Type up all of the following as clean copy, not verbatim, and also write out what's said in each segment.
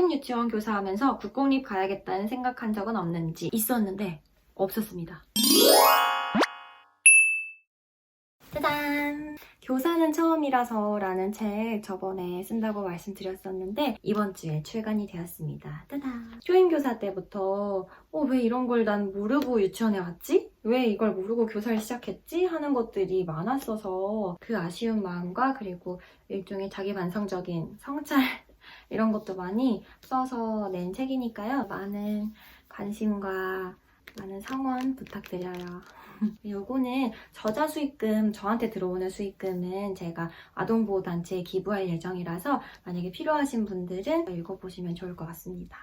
사립유치원 교사하면서 국공립 가야겠다는 생각한 적은 없는지 있었는데 없었습니다. 짜잔! 교사는 처음이라서 라는 책 저번에 쓴다고 말씀드렸었는데 이번 주에 출간이 되었습니다. 따단! 초임교사 때부터 왜 이런 걸 난 모르고 유치원에 왔지? 왜 이걸 모르고 교사를 시작했지? 하는 것들이 많았어서 그 아쉬운 마음과 그리고 일종의 자기 반성적인 성찰 이런 것도 많이 써서 낸 책이니까요. 많은 관심과 많은 성원 부탁드려요. 요거는 저자 수익금, 저한테 들어오는 수익금은 제가 아동보호단체에 기부할 예정이라서 만약에 필요하신 분들은 읽어보시면 좋을 것 같습니다.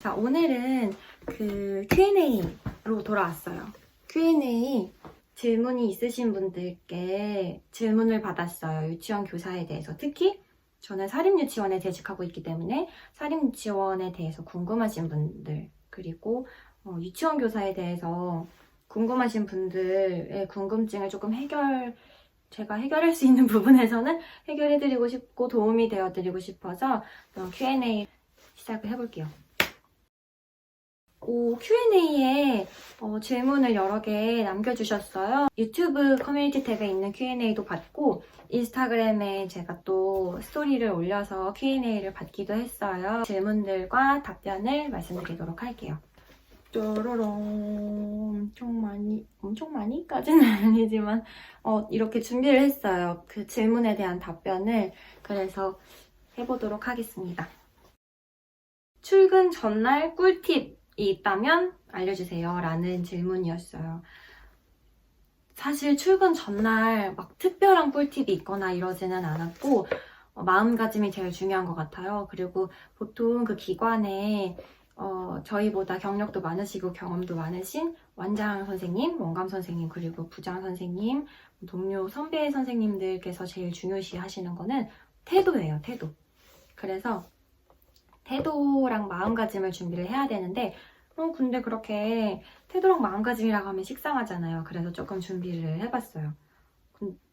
자, 오늘은 그 Q&A로 돌아왔어요. Q&A 질문이 있으신 분들께 질문을 받았어요. 유치원 교사에 대해서. 특히 저는 사립유치원에 재직하고 있기 때문에 사립유치원에 대해서 궁금하신 분들, 그리고 유치원 교사에 대해서 궁금하신 분들의 궁금증을 조금 제가 해결할 수 있는 부분에서는 해결해드리고 싶고 도움이 되어드리고 싶어서 Q&A 시작을 해볼게요. Q&A에 질문을 여러 개 남겨주셨어요. 유튜브 커뮤니티 탭에 있는 Q&A도 받고 인스타그램에 제가 또 스토리를 올려서 Q&A를 받기도 했어요. 질문들과 답변을 말씀드리도록 할게요. 쪼로롱, 엄청 많이까지는 아니지만 이렇게 준비를 했어요. 그 질문에 대한 답변을. 그래서 해보도록 하겠습니다. 출근 전날 꿀팁이 있다면 알려주세요 라는 질문이었어요. 사실 출근 전날 막 특별한 꿀팁이 있거나 이러지는 않았고 마음가짐이 제일 중요한 것 같아요. 그리고 보통 그 기관에 저희보다 경력도 많으시고 경험도 많으신 원장 선생님, 원감 선생님, 그리고 부장 선생님, 동료 선배 선생님들께서 제일 중요시 하시는 거는 태도예요, 태도. 그래서 태도랑 마음가짐을 준비를 해야 되는데 근데 그렇게 태도랑 마음가짐이라고 하면 식상하잖아요. 그래서 조금 준비를 해봤어요.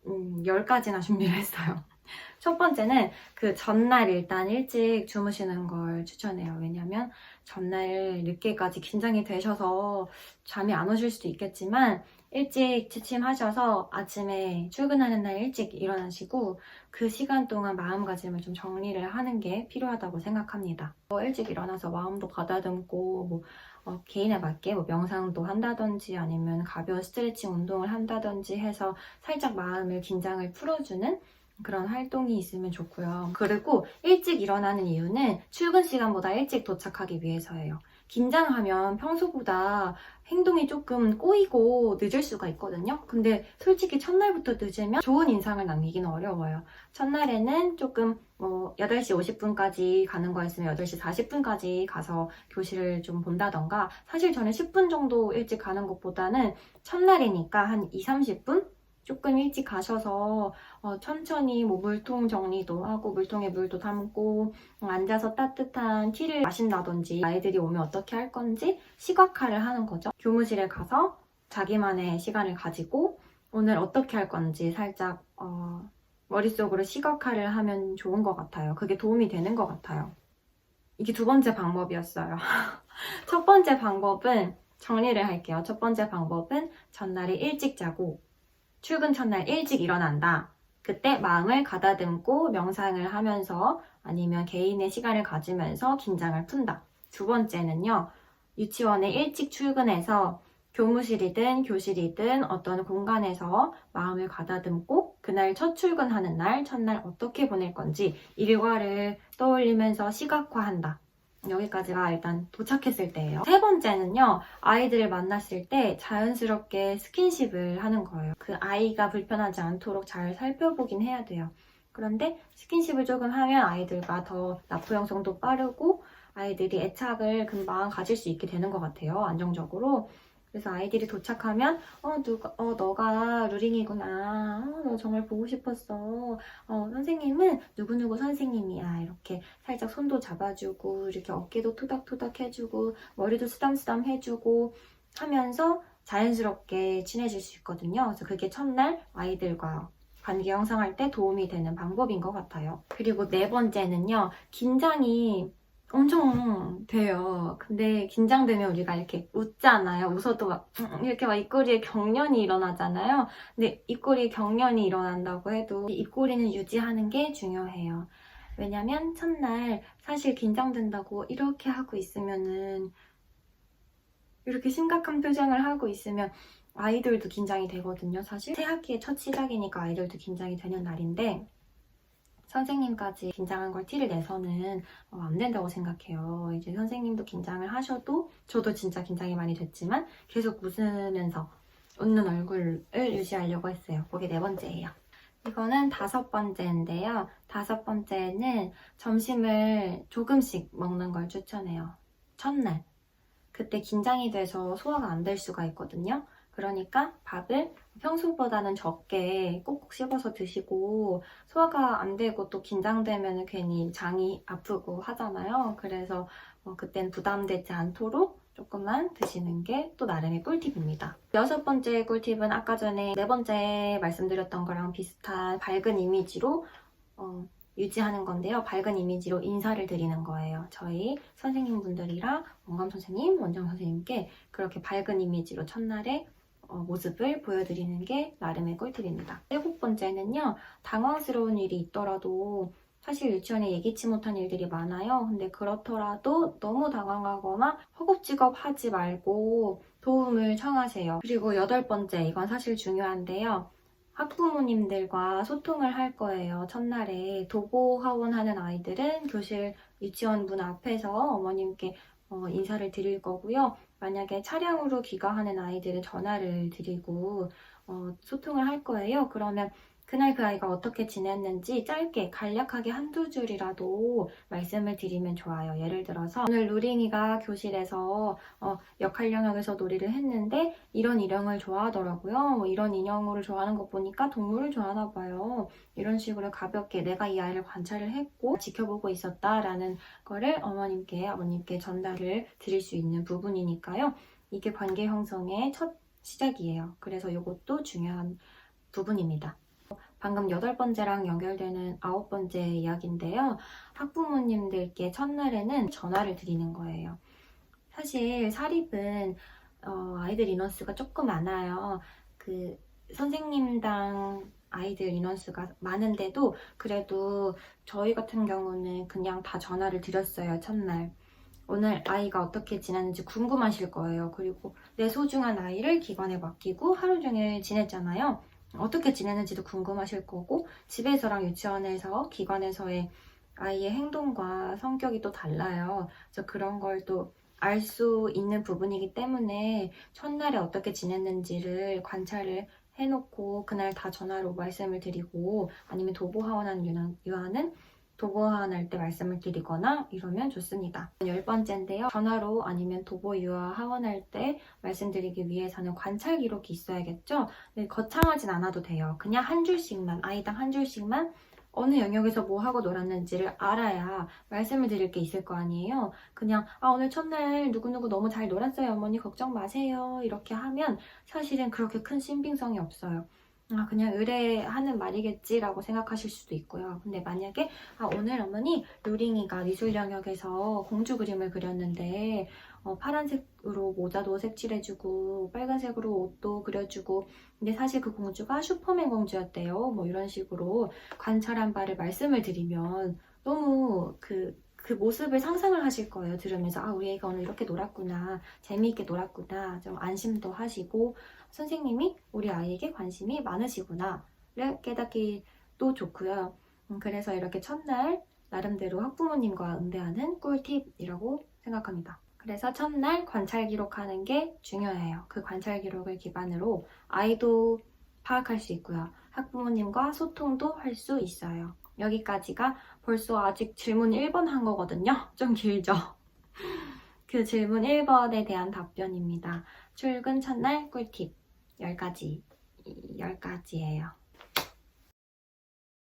10가지나 준비를 했어요. 첫 번째는 그 전날 일단 일찍 주무시는 걸 추천해요. 왜냐면 전날 늦게까지 긴장이 되셔서 잠이 안 오실 수도 있겠지만 일찍 취침하셔서 아침에 출근하는 날 일찍 일어나시고 그 시간 동안 마음가짐을 좀 정리를 하는 게 필요하다고 생각합니다. 일찍 일어나서 마음도 가다듬고 개인에 맞게 명상도 한다든지 아니면 가벼운 스트레칭 운동을 한다든지 해서 살짝 마음을 긴장을 풀어주는 그런 활동이 있으면 좋고요. 그리고 일찍 일어나는 이유는 출근 시간보다 일찍 도착하기 위해서예요. 긴장하면 평소보다 행동이 조금 꼬이고 늦을 수가 있거든요. 근데 솔직히 첫날부터 늦으면 좋은 인상을 남기기는 어려워요. 첫날에는 조금 8시 50분까지 가는 거였으면 8시 40분까지 가서 교실을 좀 본다던가 사실 저는 10분 정도 일찍 가는 것보다는 첫날이니까 한 2, 30분? 조금 일찍 가셔서 천천히 물통 정리도 하고 물통에 물도 담고 앉아서 따뜻한 티를 마신다든지 아이들이 오면 어떻게 할 건지 시각화를 하는 거죠. 교무실에 가서 자기만의 시간을 가지고 오늘 어떻게 할 건지 살짝 머릿속으로 시각화를 하면 좋은 것 같아요. 그게 도움이 되는 것 같아요. 이게 두 번째 방법이었어요. 첫 번째 방법은 정리를 할게요. 첫 번째 방법은 전날에 일찍 자고 출근 첫날 일찍 일어난다. 그때 마음을 가다듬고 명상을 하면서 아니면 개인의 시간을 가지면서 긴장을 푼다. 두 번째는요. 유치원에 일찍 출근해서 교무실이든 교실이든 어떤 공간에서 마음을 가다듬고 그날 첫 출근하는 날, 첫날 어떻게 보낼 건지 일과를 떠올리면서 시각화한다. 여기까지가 일단 도착했을 때예요. 세 번째는요. 아이들을 만났을 때 자연스럽게 스킨십을 하는 거예요. 그 아이가 불편하지 않도록 잘 살펴보긴 해야 돼요. 그런데 스킨십을 조금 하면 아이들과 더 납부 형성도 빠르고 아이들이 애착을 금방 가질 수 있게 되는 것 같아요. 안정적으로. 그래서 아이들이 도착하면 너가 루링이구나. 너 정말 보고 싶었어. 선생님은 누구누구 선생님이야. 이렇게 살짝 손도 잡아주고 이렇게 어깨도 토닥토닥 해주고 머리도 쓰담쓰담 해주고 하면서 자연스럽게 친해질 수 있거든요. 그래서 그게 첫날 아이들과 관계 형성할 때 도움이 되는 방법인 것 같아요. 그리고 네 번째는요. 긴장이 엄청 돼요. 근데 긴장되면 우리가 이렇게 웃잖아요. 웃어도 막 이렇게 막 입꼬리에 경련이 일어나잖아요. 근데 입꼬리에 경련이 일어난다고 해도 이 입꼬리는 유지하는 게 중요해요. 왜냐면 첫날 사실 긴장된다고 이렇게 하고 있으면은 이렇게 심각한 표정을 하고 있으면 아이들도 긴장이 되거든요. 사실 새 학기의 첫 시작이니까 아이들도 긴장이 되는 날인데 선생님까지 긴장한 걸 티를 내서는 안 된다고 생각해요. 이제 선생님도 긴장을 하셔도 저도 진짜 긴장이 많이 됐지만 계속 웃으면서 웃는 얼굴을 유지하려고 했어요. 그게 4번째예요. 이거는 5번째인데요. 5번째는 점심을 조금씩 먹는 걸 추천해요. 첫날. 그때 긴장이 돼서 소화가 안 될 수가 있거든요. 그러니까 밥을 평소보다는 적게 꼭꼭 씹어서 드시고 소화가 안 되고 또 긴장되면 괜히 장이 아프고 하잖아요. 그래서 그땐 부담되지 않도록 조금만 드시는 게 또 나름의 꿀팁입니다. 6번째 꿀팁은 아까 전에 4번째 말씀드렸던 거랑 비슷한 밝은 이미지로 유지하는 건데요. 밝은 이미지로 인사를 드리는 거예요. 저희 선생님분들이랑 원감 선생님, 원장 선생님께 그렇게 밝은 이미지로 첫날에 모습을 보여드리는 게 나름의 꿀팁입니다. 7번째는요. 당황스러운 일이 있더라도 사실 유치원에 예기치 못한 일들이 많아요. 근데 그렇더라도 너무 당황하거나 허겁지겁 하지 말고 도움을 청하세요. 그리고 8번째, 이건 사실 중요한데요. 학부모님들과 소통을 할 거예요. 첫날에 도보하원 하는 아이들은 교실 유치원 문 앞에서 어머님께 인사를 드릴 거고요. 만약에 차량으로 귀가하는 아이들은 전화를 드리고 소통을 할 거예요. 그러면 그날 그 아이가 어떻게 지냈는지 짧게 간략하게 한두 줄이라도 말씀을 드리면 좋아요. 예를 들어서 오늘 누링이가 교실에서 역할 영역에서 놀이를 했는데 이런 인형을 좋아하더라고요. 뭐 이런 인형을 좋아하는 거 보니까 동물을 좋아하나 봐요. 이런 식으로 가볍게 내가 이 아이를 관찰을 했고 지켜보고 있었다라는 거를 어머님께 아버님께 전달을 드릴 수 있는 부분이니까요. 이게 관계 형성의 첫 시작이에요. 그래서 이것도 중요한 부분입니다. 방금 8번째랑 연결되는 9번째 이야기인데요. 학부모님들께 첫날에는 전화를 드리는 거예요. 사실 사립은 아이들 인원수가 조금 많아요. 그 선생님당 아이들 인원수가 많은데도 그래도 저희 같은 경우는 그냥 다 전화를 드렸어요. 첫날. 오늘 아이가 어떻게 지냈는지 궁금하실 거예요. 그리고 내 소중한 아이를 기관에 맡기고 하루 종일 지냈잖아요. 어떻게 지내는지도 궁금하실 거고 집에서랑 유치원에서 기관에서의 아이의 행동과 성격이 또 달라요. 그래서 그런 걸 또 알 수 있는 부분이기 때문에 첫날에 어떻게 지냈는지를 관찰을 해놓고 그날 다 전화로 말씀을 드리고 아니면 도보하원하는 유아는 도보하원할 때 말씀을 드리거나 이러면 좋습니다. 10번째인데요. 전화로 아니면 도보 유아 하원할 때 말씀드리기 위해서는 관찰 기록이 있어야겠죠? 네, 거창하진 않아도 돼요. 그냥 한 줄씩만, 아이당 한 줄씩만 어느 영역에서 뭐 하고 놀았는지를 알아야 말씀을 드릴 게 있을 거 아니에요. 그냥 오늘 첫날 누구누구 너무 잘 놀았어요. 어머니 걱정 마세요. 이렇게 하면 사실은 그렇게 큰 신빙성이 없어요. 그냥 의뢰하는 말이겠지라고 생각하실 수도 있고요. 근데 만약에 오늘 어머니 루링이가 미술 영역에서 공주 그림을 그렸는데 파란색으로 모자도 색칠해주고 빨간색으로 옷도 그려주고 근데 사실 그 공주가 슈퍼맨 공주였대요. 뭐 이런 식으로 관찰한 바를 말씀을 드리면 너무 그 모습을 상상을 하실 거예요. 들으면서 우리 애가 오늘 이렇게 놀았구나. 재미있게 놀았구나. 좀 안심도 하시고 선생님이 우리 아이에게 관심이 많으시구나를 깨닫기도 좋고요. 그래서 이렇게 첫날 나름대로 학부모님과 응대하는 꿀팁이라고 생각합니다. 그래서 첫날 관찰 기록하는 게 중요해요. 그 관찰 기록을 기반으로 아이도 파악할 수 있고요. 학부모님과 소통도 할 수 있어요. 여기까지가 벌써 아직 질문 1번 한 거거든요. 좀 길죠? 그 질문 1번에 대한 답변입니다. 출근 첫날 꿀팁 10가지예요.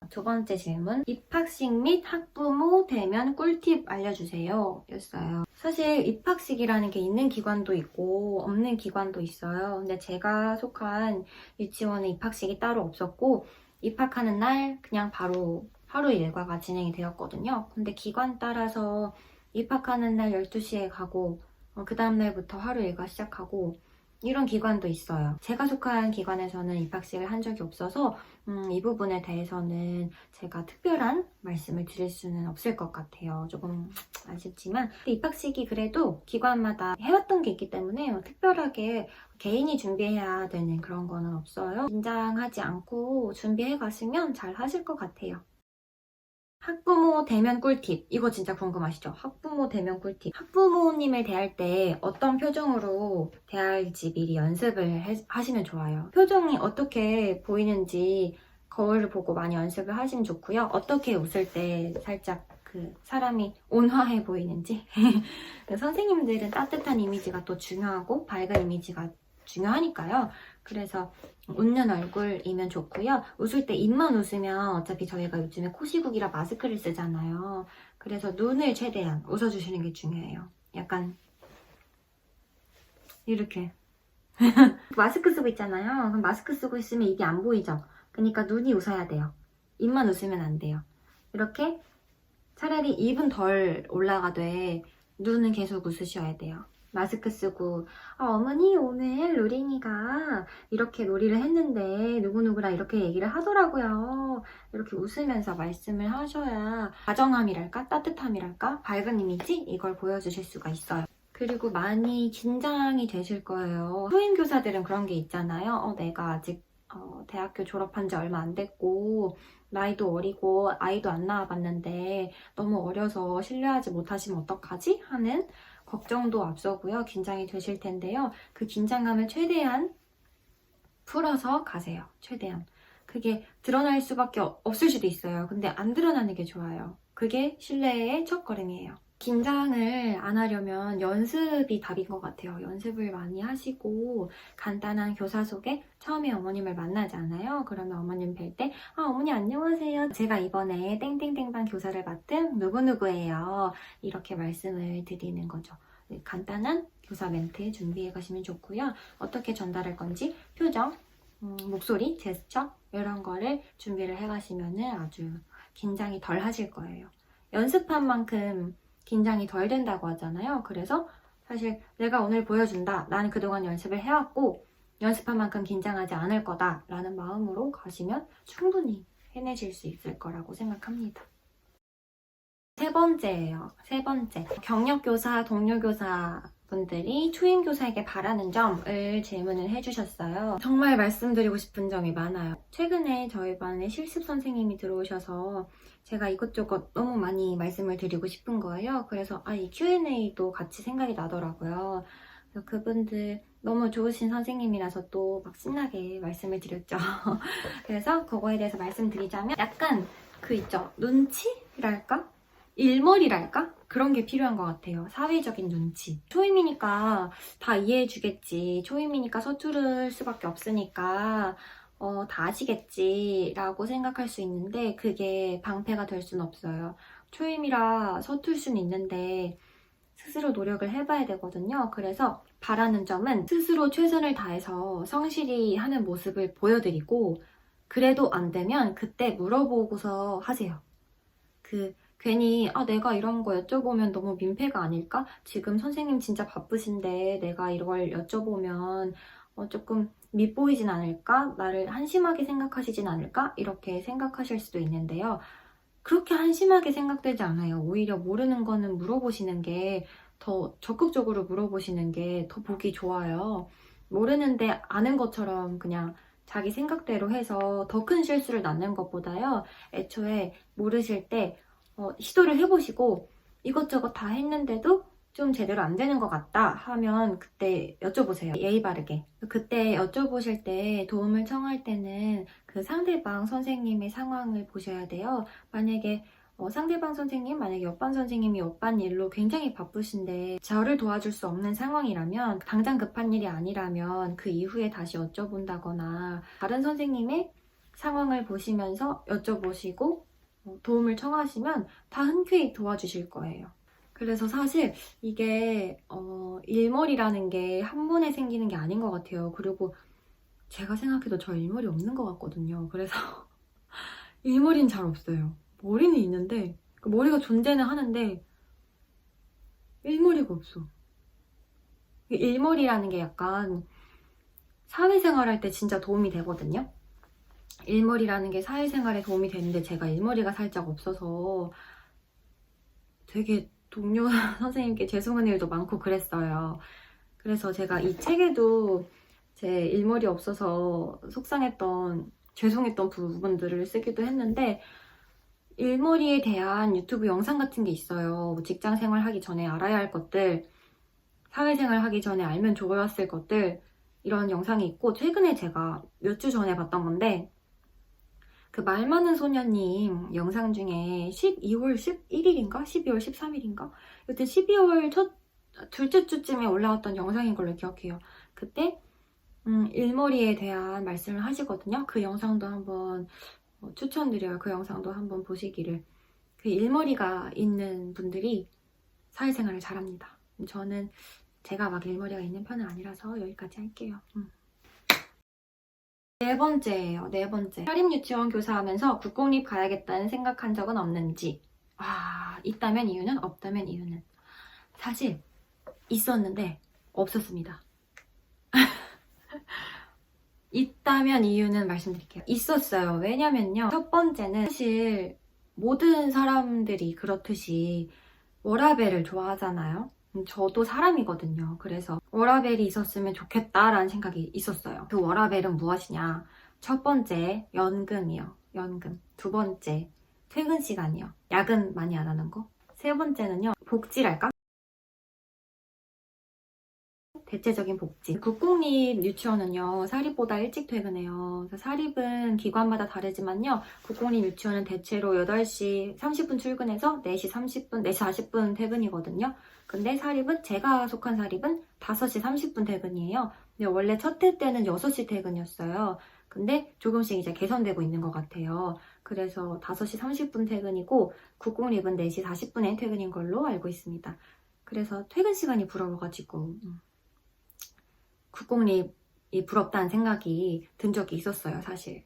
두 번째 질문, 입학식 및 학부모 대면 꿀팁 알려주세요 였어요. 사실 입학식이라는 게 있는 기관도 있고 없는 기관도 있어요. 근데 제가 속한 유치원에 입학식이 따로 없었고 입학하는 날 그냥 바로 하루 일과가 진행이 되었거든요. 근데 기관 따라서 입학하는 날 12시에 가고 그 다음날부터 하루 일과 시작하고 이런 기관도 있어요. 제가 속한 기관에서는 입학식을 한 적이 없어서 이 부분에 대해서는 제가 특별한 말씀을 드릴 수는 없을 것 같아요. 조금 아쉽지만 입학식이 그래도 기관마다 해왔던 게 있기 때문에 특별하게 개인이 준비해야 되는 그런 거는 없어요. 긴장하지 않고 준비해 가시면 잘 하실 것 같아요. 학부모 대면 꿀팁. 이거 진짜 궁금하시죠? 학부모 대면 꿀팁. 학부모님을 대할 때 어떤 표정으로 대할지 미리 연습을 하시면 좋아요. 표정이 어떻게 보이는지 거울을 보고 많이 연습을 하시면 좋고요. 어떻게 웃을 때 살짝 그 사람이 온화해 보이는지. 선생님들은 따뜻한 이미지가 또 중요하고 밝은 이미지가 중요하니까요. 그래서 웃는 얼굴이면 좋고요. 웃을 때 입만 웃으면 어차피 저희가 요즘에 코시국이라 마스크를 쓰잖아요. 그래서 눈을 최대한 웃어주시는 게 중요해요. 약간 이렇게 마스크 쓰고 있잖아요. 그럼 마스크 쓰고 있으면 입이 안 보이죠? 그러니까 눈이 웃어야 돼요. 입만 웃으면 안 돼요. 이렇게 차라리 입은 덜 올라가되 눈은 계속 웃으셔야 돼요. 마스크 쓰고 어머니 오늘 로린이가 이렇게 놀이를 했는데 누구누구랑 이렇게 얘기를 하더라고요. 이렇게 웃으면서 말씀을 하셔야 다정함이랄까 따뜻함이랄까 밝은 이미지 이걸 보여주실 수가 있어요. 그리고 많이 긴장이 되실 거예요. 초임교사들은 그런 게 있잖아요. 내가 아직 대학교 졸업한 지 얼마 안 됐고 나이도 어리고 아이도 안 낳아봤는데 너무 어려서 신뢰하지 못하시면 어떡하지? 하는 걱정도 앞서고요. 긴장이 되실 텐데요. 그 긴장감을 최대한 풀어서 가세요. 최대한. 그게 드러날 수밖에 없을 수도 있어요. 근데 안 드러나는 게 좋아요. 그게 신뢰의 첫걸음이에요. 긴장을 안 하려면 연습이 답인 것 같아요. 연습을 많이 하시고 간단한 교사 소개 처음에 어머님을 만나잖아요. 그러면 어머님 뵐 때 어머니 안녕하세요. 제가 이번에 땡땡땡반 교사를 맡은 누구누구예요. 이렇게 말씀을 드리는 거죠. 간단한 교사 멘트 준비해 가시면 좋고요. 어떻게 전달할 건지 표정, 목소리, 제스처 이런 거를 준비를 해 가시면 아주 긴장이 덜 하실 거예요. 연습한 만큼 긴장이 덜 된다고 하잖아요. 그래서 사실 내가 오늘 보여준다. 나는 그동안 연습을 해왔고 연습한 만큼 긴장하지 않을 거다 라는 마음으로 가시면 충분히 해내실 수 있을 거라고 생각합니다. 세 번째예요. 세 번째. 경력교사, 동료교사 분들이 초임교사에게 바라는 점을 질문을 해주셨어요. 정말 말씀드리고 싶은 점이 많아요. 최근에 저희 반에 실습 선생님이 들어오셔서 제가 이것저것 너무 많이 말씀을 드리고 싶은 거예요. 그래서 이 Q&A도 같이 생각이 나더라고요. 그래서 그분들 너무 좋으신 선생님이라서 또 막 신나게 말씀을 드렸죠. 그래서 그거에 대해서 말씀드리자면 약간 그 있죠. 눈치랄까? 일머리랄까? 그런 게 필요한 것 같아요. 사회적인 눈치. 초임이니까 다 이해해주겠지. 초임이니까 서투를 수밖에 없으니까 다 아시겠지 라고 생각할 수 있는데 그게 방패가 될 수는 없어요. 초임이라 서툴 수는 있는데 스스로 노력을 해봐야 되거든요. 그래서 바라는 점은 스스로 최선을 다해서 성실히 하는 모습을 보여드리고 그래도 안 되면 그때 물어보고서 하세요. 괜히 내가 이런 거 여쭤보면 너무 민폐가 아닐까? 지금 선생님 진짜 바쁘신데 내가 이걸 여쭤보면 조금 밉보이진 않을까? 나를 한심하게 생각하시진 않을까? 이렇게 생각하실 수도 있는데요. 그렇게 한심하게 생각되지 않아요. 오히려 모르는 거는 물어보시는 게 더 적극적으로 물어보시는 게 더 보기 좋아요. 모르는데 아는 것처럼 그냥 자기 생각대로 해서 더 큰 실수를 낳는 것보다요. 애초에 모르실 때 시도를 해보시고 이것저것 다 했는데도 좀 제대로 안 되는 것 같다 하면 그때 여쭤보세요. 예의 바르게. 그때 여쭤보실 때 도움을 청할 때는 그 상대방 선생님의 상황을 보셔야 돼요. 만약에 상대방 선생님, 만약에 옆반 선생님이 옆반 일로 굉장히 바쁘신데 저를 도와줄 수 없는 상황이라면 당장 급한 일이 아니라면 그 이후에 다시 여쭤본다거나 다른 선생님의 상황을 보시면서 여쭤보시고 도움을 청하시면 다 흔쾌히 도와주실 거예요. 그래서 사실 이게 일머리라는 게 한 번에 생기는 게 아닌 것 같아요. 그리고 제가 생각해도 저 일머리 없는 것 같거든요. 그래서 일머리는 잘 없어요. 머리는 있는데 머리가 존재는 하는데 일머리가 없어. 일머리라는 게 약간 사회생활 할 때 진짜 도움이 되거든요. 일머리라는 게 사회생활에 도움이 되는데 제가 일머리가 살짝 없어서 되게 동료 선생님께 죄송한 일도 많고 그랬어요. 그래서 제가 이 책에도 제 일머리 없어서 속상했던, 죄송했던 부분들을 쓰기도 했는데, 일머리에 대한 유튜브 영상 같은 게 있어요. 뭐 직장 생활 하기 전에 알아야 할 것들, 사회생활 하기 전에 알면 좋았을 것들, 이런 영상이 있고, 최근에 제가 몇 주 전에 봤던 건데, 그 말 많은 소녀님 영상 중에 12월 11일인가? 12월 13일인가? 여튼 12월 둘째 주쯤에 올라왔던 영상인 걸로 기억해요. 그때 일머리에 대한 말씀을 하시거든요. 그 영상도 한번 추천드려요. 그 영상도 한번 보시기를. 그 일머리가 있는 분들이 사회생활을 잘합니다. 저는 제가 막 일머리가 있는 편은 아니라서 여기까지 할게요. 네 번째예요. 네 번째. 사립유치원 교사하면서 국공립 가야겠다는 생각한 적은 없는지. 있다면 이유는, 없다면 이유는. 사실 있었는데 없었습니다. 있다면 이유는 말씀드릴게요. 있었어요. 왜냐면요. 첫 번째는 사실 모든 사람들이 그렇듯이 워라밸을 좋아하잖아요. 저도 사람이거든요. 그래서 워라밸이 있었으면 좋겠다라는 생각이 있었어요. 그 워라밸은 무엇이냐? 첫 번째, 연금이요. 연금. 두 번째, 퇴근 시간이요. 야근 많이 안 하는 거. 세 번째는요, 복지랄까? 대체적인 복지. 국공립 유치원은요, 사립보다 일찍 퇴근해요. 사립은 기관마다 다르지만요, 국공립 유치원은 대체로 8시 30분 출근해서 4시 30분, 4시 40분 퇴근이거든요. 근데 사립은, 제가 속한 사립은 5시 30분 퇴근이에요. 근데 원래 첫 해 때는 6시 퇴근이었어요. 근데 조금씩 이제 개선되고 있는 것 같아요. 그래서 5시 30분 퇴근이고, 국공립은 4시 40분에 퇴근인 걸로 알고 있습니다. 그래서 퇴근 시간이 부러워가지고, 국공립이 부럽다는 생각이 든 적이 있었어요, 사실.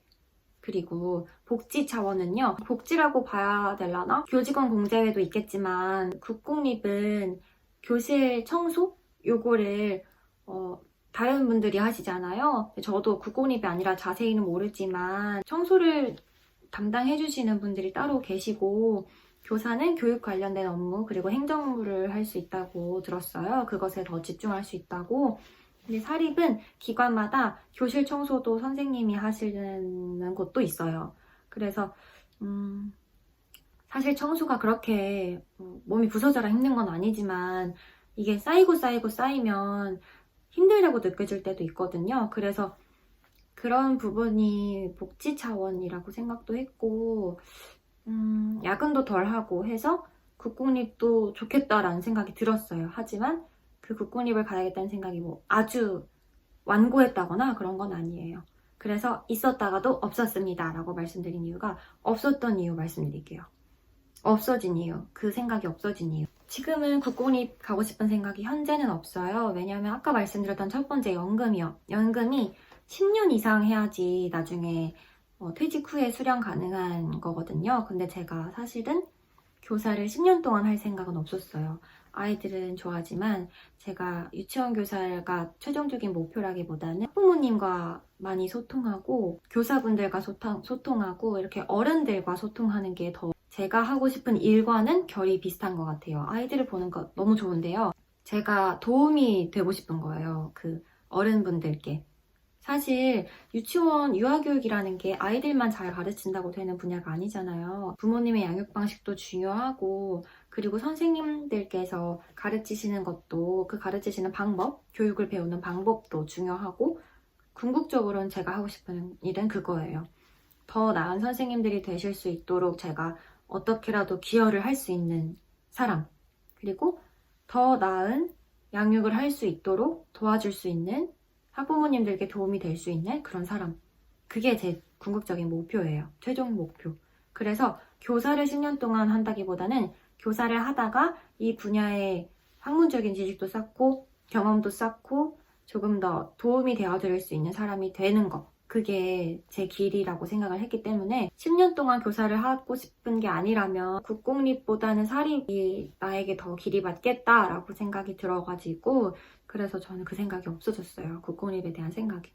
그리고 복지 차원은요, 복지라고 봐야 되려나? 교직원 공제회도 있겠지만 국공립은 교실 청소? 요거를 다른 분들이 하시잖아요. 저도 국공립이 아니라 자세히는 모르지만 청소를 담당해 주시는 분들이 따로 계시고, 교사는 교육 관련된 업무 그리고 행정 업무를 할 수 있다고 들었어요. 그것에 더 집중할 수 있다고. 근데 사립은 기관마다 교실 청소도 선생님이 하시는 곳도 있어요. 그래서 사실 청소가 그렇게 몸이 부서져라 힘든 건 아니지만 이게 쌓이고 쌓이면 힘들다고 느껴질 때도 있거든요. 그래서 그런 부분이 복지 차원이라고 생각도 했고, 야근도 덜 하고 해서 국공립도 좋겠다라는 생각이 들었어요. 하지만 그 국공립을 가야겠다는 생각이 뭐 아주 완고했다거나 그런 건 아니에요. 그래서 있었다가도 없었습니다 라고 말씀드린 이유가, 없었던 이유 말씀드릴게요. 없어진 이유, 그 생각이 없어진 이유. 지금은 국공립 가고 싶은 생각이 현재는 없어요. 왜냐하면 아까 말씀드렸던 첫 번째 연금이요. 연금이 10년 이상 해야지 나중에 퇴직 후에 수령 가능한 거거든요. 근데 제가 사실은 교사를 10년 동안 할 생각은 없었어요. 아이들은 좋아하지만 제가 유치원 교사가 최종적인 목표라기보다는 학부모님과 많이 소통하고 교사분들과 소통하고 이렇게 어른들과 소통하는 게 더 제가 하고 싶은 일과는 결이 비슷한 것 같아요. 아이들을 보는 거 너무 좋은데요. 제가 도움이 되고 싶은 거예요. 그 어른분들께. 사실 유치원 유아교육이라는 게 아이들만 잘 가르친다고 되는 분야가 아니잖아요. 부모님의 양육 방식도 중요하고, 그리고 선생님들께서 가르치시는 것도, 그 가르치시는 방법, 교육을 배우는 방법도 중요하고, 궁극적으로는 제가 하고 싶은 일은 그거예요. 더 나은 선생님들이 되실 수 있도록 제가 어떻게라도 기여를 할 수 있는 사람, 그리고 더 나은 양육을 할 수 있도록 도와줄 수 있는, 학부모님들께 도움이 될 수 있는 그런 사람. 그게 제 궁극적인 목표예요. 최종 목표. 그래서 교사를 10년 동안 한다기보다는 교사를 하다가 이 분야의 학문적인 지식도 쌓고 경험도 쌓고 조금 더 도움이 되어드릴 수 있는 사람이 되는 거. 그게 제 길이라고 생각을 했기 때문에 10년 동안 교사를 하고 싶은 게 아니라면 국공립보다는 사립이 나에게 더 길이 맞겠다라고 생각이 들어가지고 그래서 저는 그 생각이 없어졌어요. 국공립에 대한 생각이.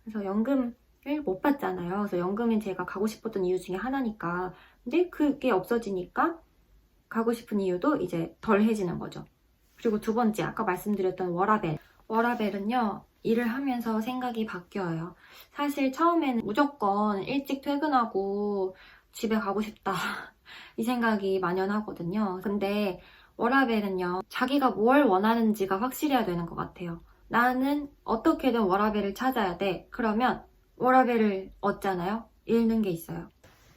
그래서 연금을 못 받잖아요. 그래서 연금은 제가 가고 싶었던 이유 중에 하나니까. 근데 그게 없어지니까 가고 싶은 이유도 이제 덜해지는 거죠. 그리고 두 번째, 아까 말씀드렸던 워라밸. 워라밸은요, 일을 하면서 생각이 바뀌어요. 사실 처음에는 무조건 일찍 퇴근하고 집에 가고 싶다. 이 생각이 만연하거든요. 근데 워라밸은요, 자기가 뭘 원하는지가 확실해야 되는 것 같아요. 나는 어떻게든 워라밸을 찾아야 돼. 그러면 워라밸을 얻잖아요. 잃는 게 있어요.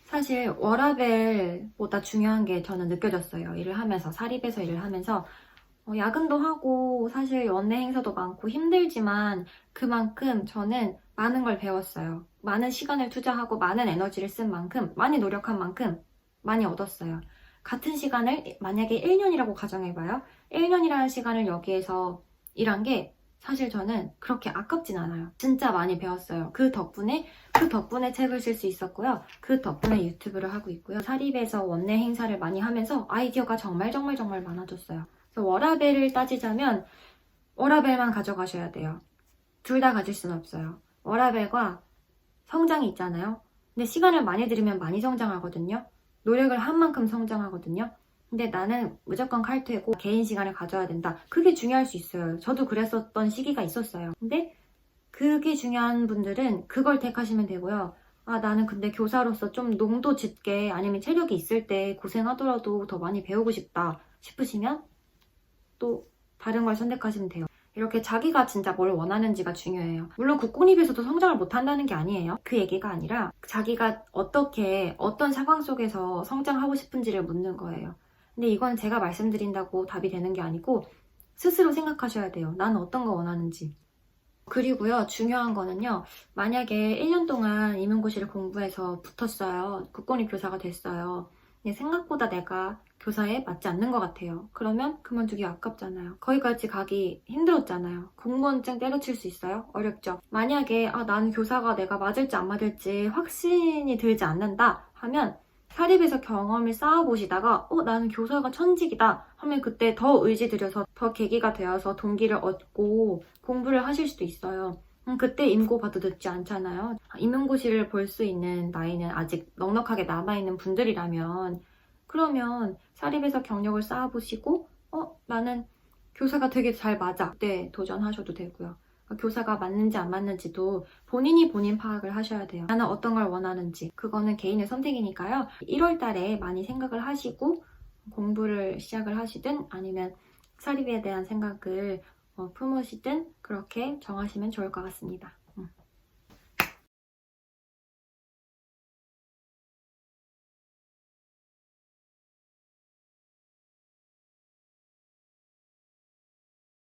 사실 워라밸보다 중요한 게 저는 느껴졌어요. 일을 하면서, 사립에서 일을 하면서 야근도 하고 사실 연애 행사도 많고 힘들지만 그만큼 저는 많은 걸 배웠어요. 많은 시간을 투자하고 많은 에너지를 쓴 만큼, 많이 노력한 만큼 많이 얻었어요. 같은 시간을 만약에 1년이라고 가정해봐요. 1년이라는 시간을 여기에서 일한 게 사실 저는 그렇게 아깝진 않아요. 진짜 많이 배웠어요. 그 덕분에 책을 쓸 수 있었고요. 그 덕분에 유튜브를 하고 있고요. 사립에서 원내 행사를 많이 하면서 아이디어가 정말 많아졌어요. 그래서 워라밸을 따지자면 워라밸만 가져가셔야 돼요. 둘 다 가질 수는 없어요. 워라밸과 성장이 있잖아요. 근데 시간을 많이 들이면 많이 성장하거든요. 노력을 한 만큼 성장하거든요. 근데 나는 무조건 칼퇴고 개인 시간을 가져야 된다. 그게 중요할 수 있어요. 저도 그랬었던 시기가 있었어요. 근데 그게 중요한 분들은 그걸 택하시면 되고요. 나는 근데 교사로서 좀 농도 짙게 아니면 체력이 있을 때 고생하더라도 더 많이 배우고 싶다 싶으시면 또 다른 걸 선택하시면 돼요. 이렇게 자기가 진짜 뭘 원하는지가 중요해요. 물론 국공립에서도 성장을 못한다는 게 아니에요. 그 얘기가 아니라 자기가 어떻게 어떤 상황 속에서 성장하고 싶은지를 묻는 거예요. 근데 이건 제가 말씀드린다고 답이 되는 게 아니고 스스로 생각하셔야 돼요. 나는 어떤 거 원하는지. 그리고요, 중요한 거는요, 만약에 1년 동안 임용고시를 공부해서 붙었어요. 국공립 교사가 됐어요. 근데 생각보다 내가 교사에 맞지 않는 것 같아요. 그러면 그만두기 아깝잖아요. 거기까지 가기 힘들었잖아요. 공무원증 때려칠 수 있어요? 어렵죠. 만약에 나는 교사가 내가 맞을지 안 맞을지 확신이 들지 않는다 하면 사립에서 경험을 쌓아보시다가 나는 교사가 천직이다 하면 그때 더 의지 들여서 더 계기가 되어서 동기를 얻고 공부를 하실 수도 있어요. 그때 임고 봐도 늦지 않잖아요. 임용고시를 볼 수 있는 나이는 아직 넉넉하게 남아있는 분들이라면 그러면 사립에서 경력을 쌓아보시고 나는 교사가 되게 잘 맞아. 그때 도전하셔도 되고요. 교사가 맞는지 안 맞는지도 본인이 본인 파악을 하셔야 돼요. 나는 어떤 걸 원하는지. 그거는 개인의 선택이니까요. 1월 달에 많이 생각을 하시고 공부를 시작을 하시든 아니면 사립에 대한 생각을 품으시든 그렇게 정하시면 좋을 것 같습니다.